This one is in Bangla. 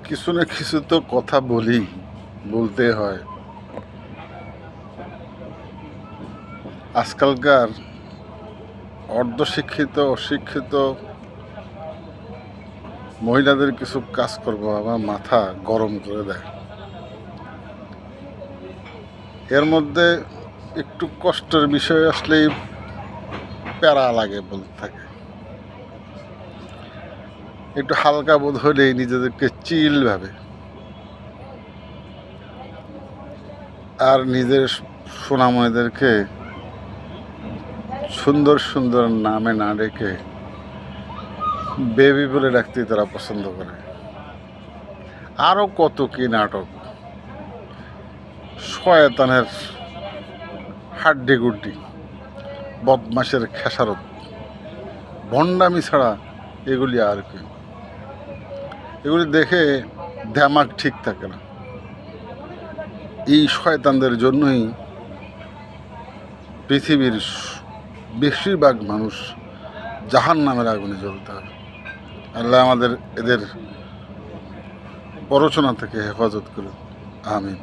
কিছু না কিছু তো কথা বলতে হয়। আজকালকার অর্ধশিক্ষিত অশিক্ষিত মহিলাদের কিছু কাজ করব আমার মাথা গরম করে দেয়। এর মধ্যে একটু কষ্টের বিষয় আসলেই প্যারা লাগে বলতে থাকে। একটু হালকা বোধ হলেই নিজেদেরকে চিল ভাবে, আর নিজের সোনাময়দেরকে সুন্দর সুন্দর নামে না ডেকে বেবি বলে ডাকতে তারা পছন্দ করে। আরও কত কি নাটক, শয়তানের হাড্ডি গুড্ডি, বদমাসের খেসারত, ভণ্ডামি ছাড়া এগুলি আর কি। এগুলি দেখে দেমাগ ঠিক থাকে না। এই শয়তানদের জন্যই পৃথিবীর বেশিরভাগ মানুষ জাহান্নামের আগুনে জ্বলতে হয়। আল্লাহ আমাদের এদের প্ররোচনা থেকে হেফাজত করুন। আমিন।